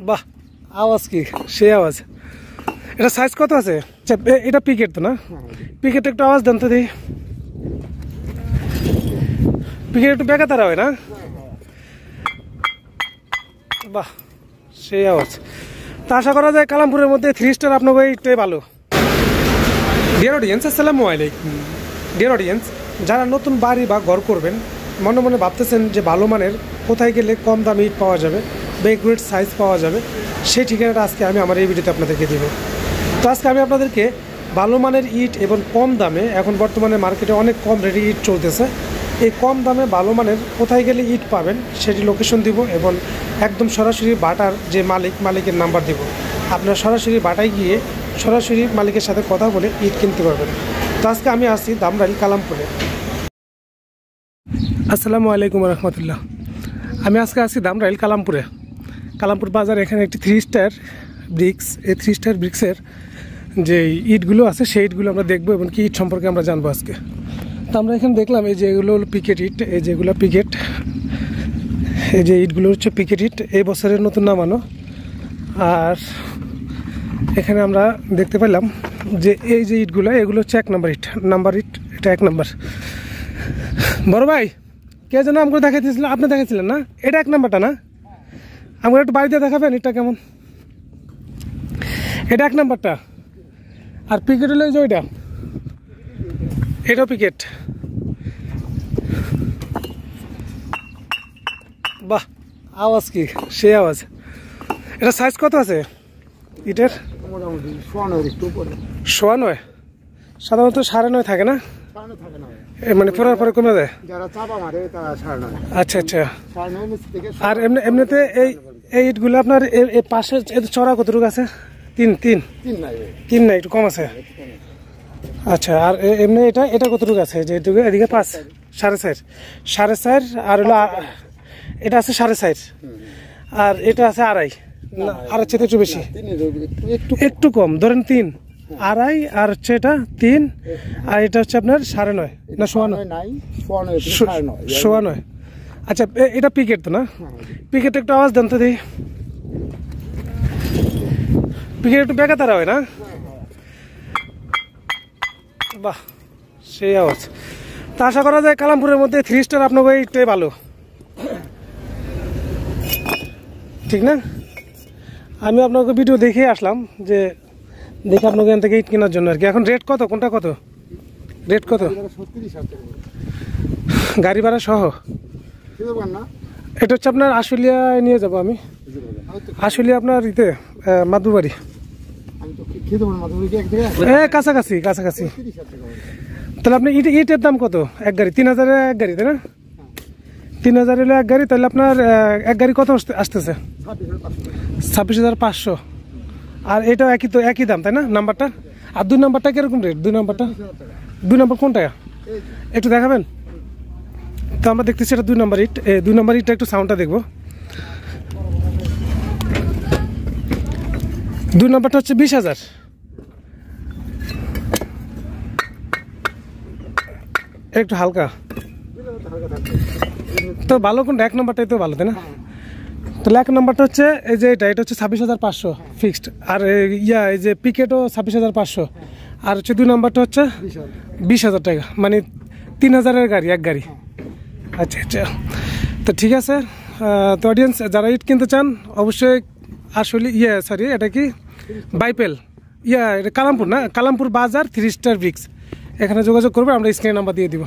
বাহ, আওয়াজ কি সেই আওয়াজ। এটা সাইজ কত আছে? এটা পিকেট তো না? পিকেট একটু আওয়াজ দেন তো দেখি। পিকেট একটু বেকা তারা হয় না? বাহ, সেই আওয়াজ। তা আশা করা যায় কালামপুরের মধ্যে 3 স্টার আপনাকে এইটাই ভালো। ডিয়ার অডিয়েন্স, আসসালামু আলাইকুম। ডিয়ার অডিয়েন্স, যারা নতুন বাড়ি বা ঘর করবেন, মনে মনে ভাবতেছেন যে ভালো মানের কোথায় গেলে কম দামে ইট পাওয়া যাবে বা গ্রেড সাইজ পাওয়া যাবে, সেই ঠিকানাটা আজকে আমি আমার এই ভিডিওতে আপনাদেরকে দেব। তো আজকে আমি আপনাদেরকে ভালো মানের ইট এবং কম দামে, এখন বর্তমানে মার্কেটে অনেক কম রেটে ইট চলতেছে, এই কম দামে ভালো মানের কোথায় গেলে ইট পাবেন সেটি লোকেশন দিব এবং একদম সরাসরি বাটার যে মালিকের নাম্বার দিব। আপনারা সরাসরি বাটায় গিয়ে সরাসরি মালিকের সাথে কথা বলে ইট কিনতে পারবেন। তো আজকে আমি আসছি দামরাইল কালামপুরে। আসসালামু আলাইকুম রহমতুল্লাহ। আমি আজকে আসছি দামরাইল কালামপুর বাজার। এখানে একটি 3 স্টার ব্রিক্স, এই 3 স্টার ব্রিক্সের যে ইটগুলো আছে সেই ইটগুলো আমরা দেখবো এবং কি ইট সম্পর্কে আমরা জানবো আজকে। তো আমরা এখানে দেখলাম এই যে এগুলো হলো পিকেট ইট, এই যেগুলো পিকেট, এই যে ইটগুলো হচ্ছে পিকেট ইট, এই বছরের নতুন নামানো। আর এখানে আমরা দেখতে পেলাম যে এই যে ইটগুলো, এগুলো হচ্ছে 1 নম্বর ইট, এটা 1 নম্বর। বড় ভাই, কে যেন আমাকে দেখাইতেছিলেন, আপনি দেখাইছিলেন না? এটা 1 নম্বরটা না? আমাকে একটু বাড়িতে দেখাবেন এটা কেমন? এটা 1 নম্বরটা। আর পিকেট হলো যে ওইটা, এটাও পিকেট। বাহ, আওয়াজ কি সেই আওয়াজ। এটা সাইজ কত আছে ইটের? মোটামুটি 9.5 সাধারণত 9.5 থাকে না? মানে পরে কমে যায়। আচ্ছা আচ্ছা। আর এমনিতে এই ইটগুলো আপনার এই পাশে চড়া কতটুকু আছে? 3 না, একটু কম আছে। আচ্ছা, আর এমনি এটা কতটুকু আছে? যে এদিকে 5, 4.5, আর হলো এটা আছে 4.5, আর এটা আছে 2.5। আর হচ্ছে একটু বেশি, একটু কম ধরেন 3, 2.5, আর হচ্ছে এটা 3, আর এটা হচ্ছে আপনার 9.5 না 9.5। আচ্ছা, এটা পিকেট তো না? পিকেট একটু আওয়াজ দেন তো দেখি। পিকেট একটু বেকা তারা হয় না? বাহ, সেই আওয়াজ। তা আশা করা যায় কালামপুরের মধ্যে 3 স্টার আপনাকে এইটাই ভালো, ঠিক না? আমি আপনাকে ভিডিও দেখে আসলাম, যে দেখে আপনাকে এখান থেকে ইট কেনার জন্য আর কি। এখন রেট কত, কোনটা কত রেট কত? গাড়ি ভাড়া সহ? এটা হচ্ছে আপনার আশুলিয়ায় নিয়ে যাবো আমি। আশুলিয়া আপনার ইতে মাদুবাড়ি, কাছাকাছি। তাহলে আপনি ইটের দাম কত? 1 গাড়ি 3,000 এক গাড়ি, তাই না? 3,000 হলো 1 গাড়ি। তাহলে আপনার 1 গাড়ি কত আসতেছে? 26,500। আর এটাও একই দাম, তাই না? নাম্বারটা আর 2 নম্বরটা কিরকম রেট? 2 নম্বর কোনটা একটু দেখাবেন তো? আমরা দেখতেছি এটা 2 নম্বর ইট। 2 নম্বর ইটটা একটু সাউন্ডটা দেখবো। 2 নম্বরটা হচ্ছে 20,000। একটু হালকা তো ভালো কোনটা? 1 নম্বরটাই তো ভালো, তাই না? তাহলে 1 নম্বরটা হচ্ছে এই যে এটা হচ্ছে 26,500 ফিক্সড। আর এই যে পিকেটও 26,500। আর হচ্ছে 2 নম্বরটা হচ্ছে 20,000 টাকা, মানে 3,000-এর গাড়ি, 1 গাড়ি। আচ্ছা আচ্ছা, তো ঠিক আছে। তো অডিয়েন্স, যারা ইট কিনতে চান অবশ্যই আসলে এটা কি বাইপেল এটা কালামপুর না? কালামপুর বাজার 3 স্টার ব্রিক্স, এখানে যোগাযোগ করবে। আমরা স্ক্রিনে নাম্বার দিয়ে দিব।